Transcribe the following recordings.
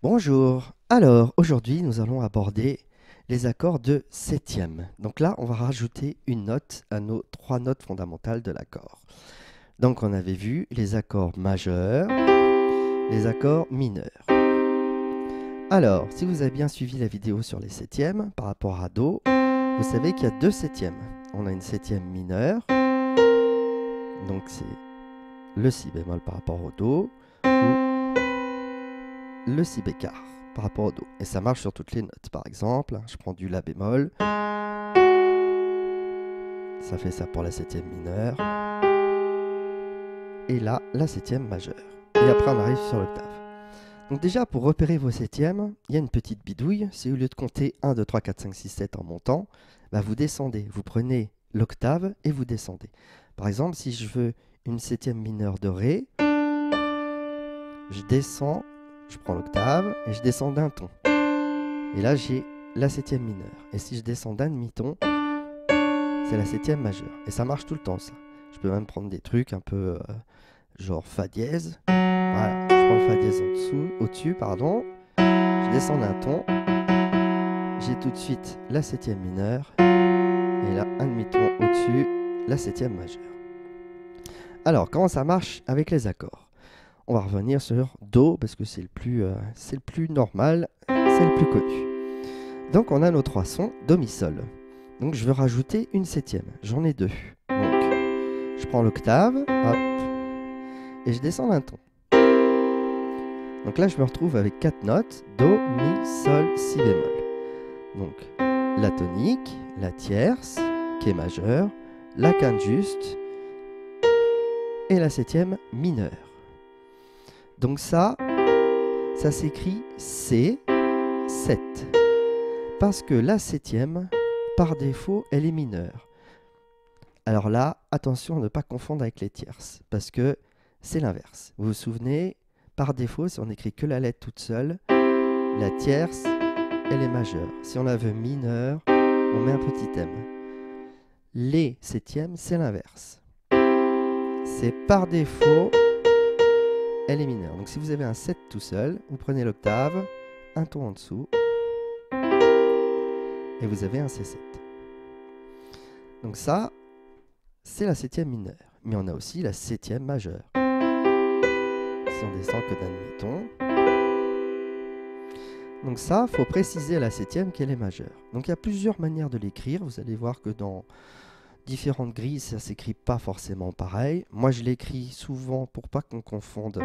Bonjour. Alors, aujourd'hui, nous allons aborder les accords de septième. Donc là, on va rajouter une note à nos trois notes fondamentales de l'accord. Donc, on avait vu les accords majeurs, les accords mineurs. Alors, si vous avez bien suivi la vidéo sur les septièmes par rapport à Do, vous savez qu'il y a deux septièmes. On a une septième mineure, donc c'est le si bémol par rapport au Do, ou le si bécard par rapport au Do. Et ça marche sur toutes les notes. Par exemple, je prends du La bémol, ça fait ça pour la septième mineure, et là, la septième majeure. Et après, on arrive sur l'octave. Donc déjà, pour repérer vos septièmes, il y a une petite bidouille. C'est au lieu de compter 1, 2, 3, 4, 5, 6, 7 en montant, bah vous descendez. Vous prenez l'octave et vous descendez. Par exemple, si je veux une septième mineure de Ré, je descends, je prends l'octave et je descends d'un ton. Et là, j'ai la septième mineure. Et si je descends d'un demi-ton, c'est la septième majeure. Et ça marche tout le temps, ça. Je peux même prendre des trucs un peu genre Fa dièse. Voilà, je prends le Fa dièse en dessous, au-dessus, pardon. Je descends d'un ton. J'ai tout de suite la septième mineure. Et là, un demi-ton au-dessus, la septième majeure. Alors, comment ça marche avec les accords? On va revenir sur Do, parce que c'est le plus normal, c'est le plus connu. Donc, on a nos trois sons, Do, Mi, Sol. Donc, je veux rajouter une septième. J'en ai deux. Donc, je prends l'octave, hop, et je descends d'un ton. Donc là, je me retrouve avec quatre notes, Do, Mi, Sol, Si bémol. Donc, la tonique, la tierce, qui est majeure, la quinte juste, et la septième mineure. Donc ça s'écrit C, 7. Parce que la septième, par défaut, elle est mineure. Alors là, attention à ne pas confondre avec les tierces, parce que c'est l'inverse. Vous vous souvenez, par défaut, si on écrit que la lettre toute seule, la tierce, elle est majeure. Si on la veut mineure, on met un petit M. Les septièmes, c'est l'inverse. C'est par défaut, elle est mineure. Donc si vous avez un 7 tout seul, vous prenez l'octave, un ton en dessous, et vous avez un C7. Donc ça, c'est la septième mineure. Mais on a aussi la septième majeure. Si on descend que d'un demi-ton. Donc ça, il faut préciser à la septième qu'elle est majeure. Donc il y a plusieurs manières de l'écrire. Vous allez voir que dans différentes grilles, ça ne s'écrit pas forcément pareil. Moi, je l'écris souvent pour pas qu'on confonde.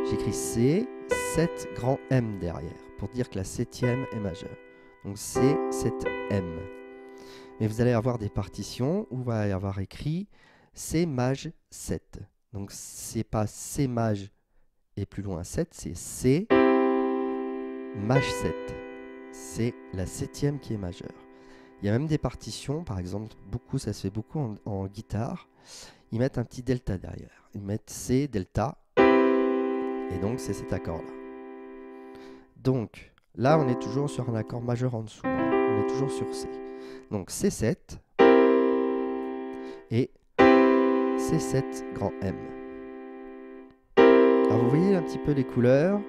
J'écris C, 7 grand M derrière, pour dire que la septième est majeure. Donc C, 7 M. Mais vous allez avoir des partitions où il va y avoir écrit C maj 7. Donc c'est pas C maj et plus loin 7, c'est C maj 7. C'est la septième qui est majeure. Il y a même des partitions, par exemple, ça se fait beaucoup en guitare, ils mettent un petit delta derrière. Ils mettent C delta, et donc c'est cet accord-là. Donc là, on est toujours sur un accord majeur en dessous. On est toujours sur C. Donc C7 et C7 grand M. Alors vous voyez un petit peu les couleurs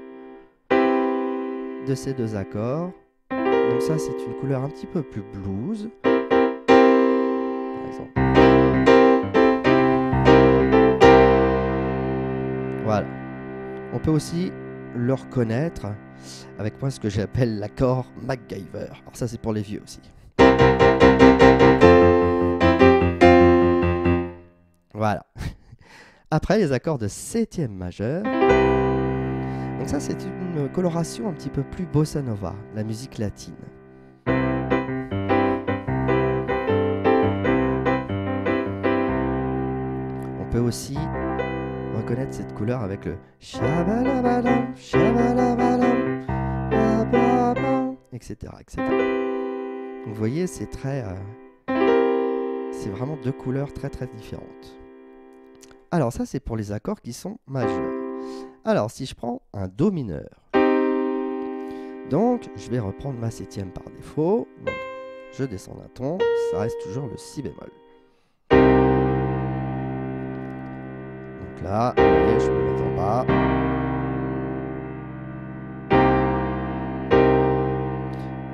de ces deux accords. Donc ça, c'est une couleur un petit peu plus blues, par exemple. Voilà. On peut aussi le reconnaître avec moi ce que j'appelle l'accord MacGyver. Alors ça, c'est pour les vieux aussi. Voilà. Après, les accords de septième majeur. Donc ça, c'est une coloration un petit peu plus bossa nova, la musique latine. On peut aussi reconnaître cette couleur avec le shabalabadam, shabalabadam, bababam, etc., etc. Donc vous voyez, c'est c'est vraiment deux couleurs très très différentes. Alors ça, c'est pour les accords qui sont majeurs. Alors si je prends un Do mineur, donc je vais reprendre ma septième par défaut. Donc, je descends d'un ton, ça reste toujours le Si bémol. Donc là, je me mets en bas.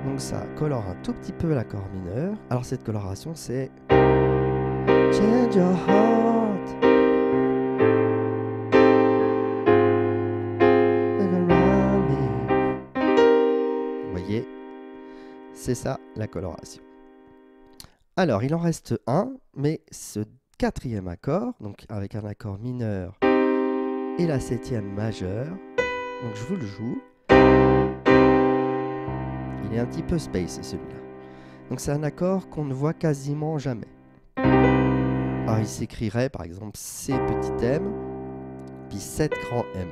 Donc ça colore un tout petit peu l'accord mineur. Alors cette coloration c'est Change your heart. Vous voyez, c'est ça la coloration. Alors il en reste un, mais ce quatrième accord, donc avec un accord mineur et la septième majeure, donc je vous le joue. Il est un petit peu space celui-là. Donc c'est un accord qu'on ne voit quasiment jamais. Alors il s'écrirait par exemple C petit m, puis 7 grand M.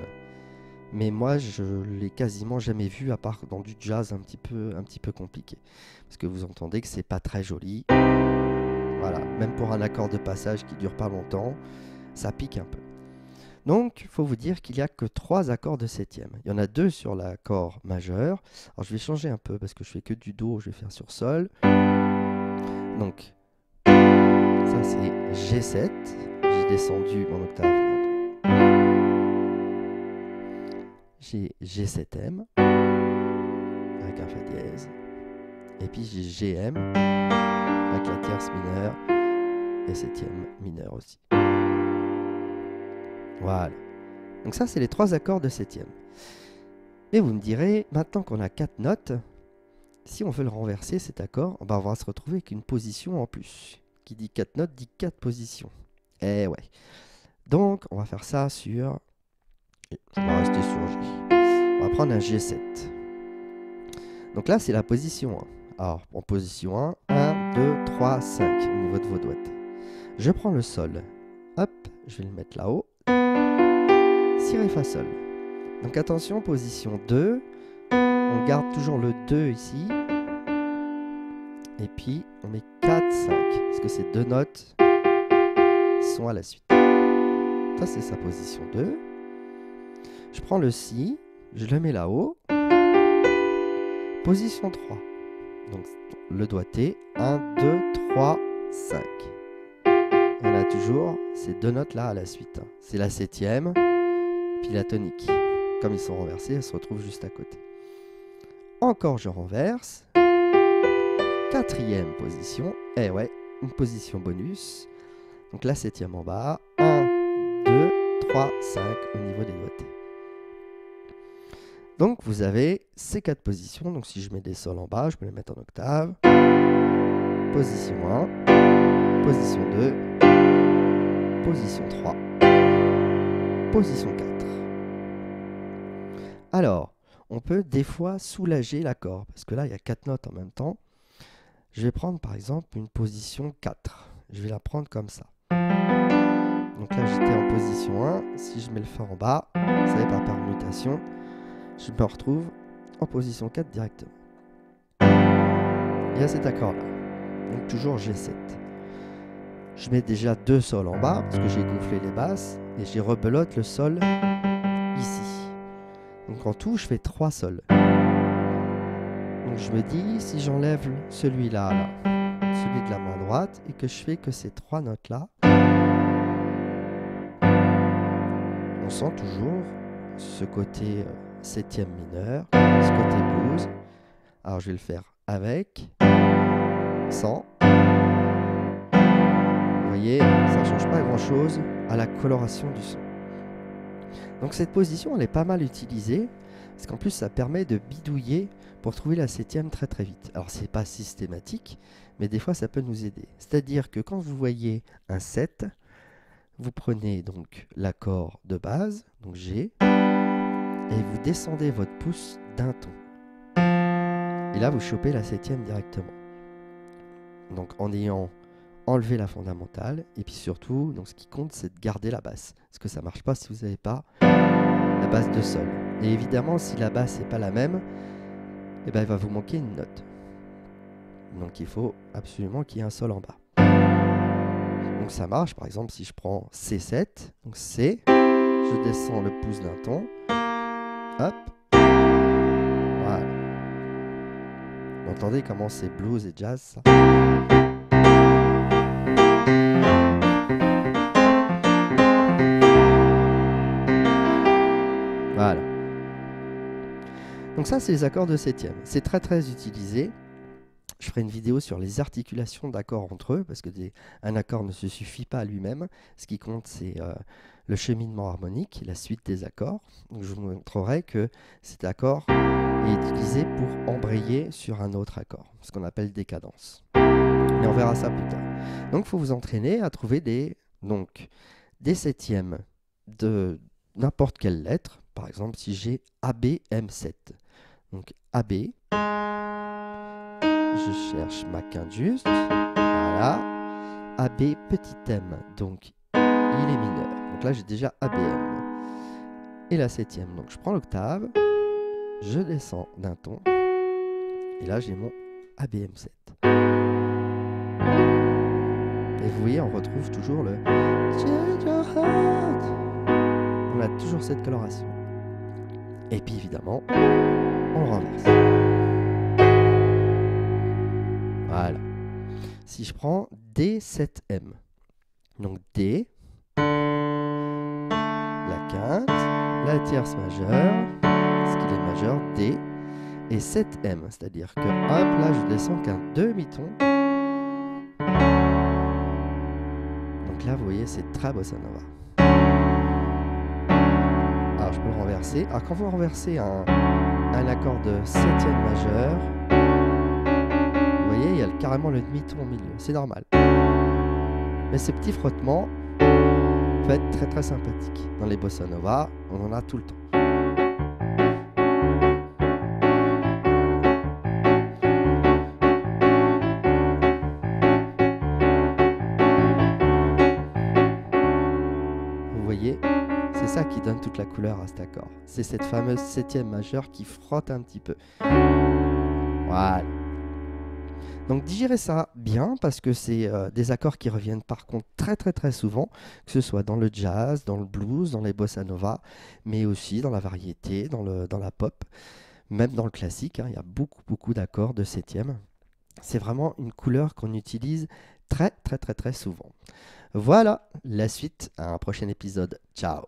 Mais moi je l'ai quasiment jamais vu à part dans du jazz un petit peu compliqué. Parce que vous entendez que c'est pas très joli. Voilà, même pour un accord de passage qui dure pas longtemps, ça pique un peu. Donc, il faut vous dire qu'il n'y a que 3 accords de septième. Il y en a 2 sur l'accord majeur. Alors, je vais changer un peu parce que je fais que du Do, je vais faire sur Sol. Donc, ça c'est G7. J'ai descendu mon octave. J'ai G7M avec un Fa dièse. Et puis j'ai GM avec la tierce mineure et septième mineure aussi. Voilà. Donc ça, c'est les 3 accords de septième. Et vous me direz, maintenant qu'on a 4 notes, si on veut le renverser, cet accord, on va se retrouver avec une position en plus. Qui dit 4 notes, dit 4 positions. Eh ouais. Donc, on va faire ça sur... On va rester sur G. On va prendre un G7. Donc là, c'est la position 1. Alors, en position 1, 1, 2, 3, 5 au niveau de vos doigts. Je prends le Sol. Hop, je vais le mettre là-haut. Si, Ré, Fa, Sol. Donc attention, position 2. On garde toujours le 2 ici. Et puis, on met 4, 5. Parce que ces 2 notes sont à la suite. Ça, c'est sa position 2. Je prends le Si. Je le mets là-haut. Position 3. Donc le doigté. 1, 2, 3, 5. On a toujours ces 2 notes-là à la suite. C'est la septième. Puis la tonique. Comme ils sont renversés, elles se retrouvent juste à côté. Encore je renverse. 4e position. Eh ouais, une position bonus. Donc la septième en bas. 1, 2, 3, 5 au niveau des doigtés. Donc vous avez ces 4 positions. Donc si je mets des sols en bas, je peux les mettre en octave. Position 1. Position 2. Position 3. Position 4. Alors, on peut des fois soulager l'accord, parce que là, il y a 4 notes en même temps. Je vais prendre par exemple une position 4. Je vais la prendre comme ça. Donc là, j'étais en position 1. Si je mets le Fa en bas, vous savez, par permutation, je me retrouve en position 4 directement. Il y a cet accord-là. Donc toujours G7. Je mets déjà 2 sols en bas, parce que j'ai gonflé les basses, et j'ai rebelote le Sol ici. Donc en tout, je fais 3 sols. Donc je me dis, si j'enlève celui-là, là, celui de la main droite, et que je fais que ces 3 notes-là, on sent toujours ce côté septième mineur, ce côté blues. Alors je vais le faire avec, sans. Vous voyez, ça ne change pas grand-chose à la coloration du son. Donc cette position, elle est pas mal utilisée, parce qu'en plus, ça permet de bidouiller pour trouver la septième très très vite. Alors, c'est pas systématique, mais des fois, ça peut nous aider. C'est-à-dire que quand vous voyez un 7, vous prenez donc l'accord de base, donc G, et vous descendez votre pouce d'un ton. Et là, vous chopez la septième directement. Donc, en ayant enlevé la fondamentale, et puis surtout, donc, ce qui compte, c'est de garder la basse. Parce que ça ne marche pas si vous n'avez pas la basse de sol. Et évidemment, si la basse n'est pas la même, eh ben, il va vous manquer une note. Donc, il faut absolument qu'il y ait un sol en bas. Donc, ça marche. Par exemple, si je prends C7, donc C, je descends le pouce d'un ton. Hop. Voilà. Vous entendez comment c'est blues et jazz, ça? Voilà. Donc ça, c'est les accords de septième. C'est très très utilisé. Je ferai une vidéo sur les articulations d'accords entre eux, parce que un accord ne se suffit pas à lui-même. Ce qui compte, c'est le cheminement harmonique, la suite des accords. Donc je vous montrerai que cet accord est utilisé pour embrayer sur un autre accord, ce qu'on appelle des cadences. Mais on verra ça plus tard. Donc il faut vous entraîner à trouver des septièmes de n'importe quelle lettre. Par exemple, si j'ai AB M7. Donc AB, je cherche ma quinte juste, voilà, AB petit m, donc il est mineur. Donc là j'ai déjà ABM. Et la septième, donc je prends l'octave, je descends d'un ton, et là j'ai mon ABM7. Et vous voyez, on retrouve toujours le Change your heart. On a toujours cette coloration. Et puis évidemment, on renverse. Voilà. Si je prends D7M, donc D, la quinte, la tierce majeure, ce qu'il est majeur, D, et 7M, c'est-à-dire que hop, là je descends qu'un demi-ton. Donc là, vous voyez, c'est très bossa nova. Alors je peux le renverser. Alors quand vous renversez un accord de septième majeur, vous voyez, il y a carrément le demi-ton au milieu, c'est normal. Mais ces petits frottements peuvent être très très sympathiques. Dans les bossa nova, on en a tout le temps. Vous voyez, c'est ça qui donne toute la couleur à cet accord. C'est cette fameuse septième majeure qui frotte un petit peu. Voilà. Donc digérez ça bien parce que c'est des accords qui reviennent par contre très très très souvent, que ce soit dans le jazz, dans le blues, dans les bossa nova, mais aussi dans la variété, dans la pop, même dans le classique, hein, il y a beaucoup d'accords de septième. C'est vraiment une couleur qu'on utilise très très très très souvent. Voilà, la suite à un prochain épisode. Ciao!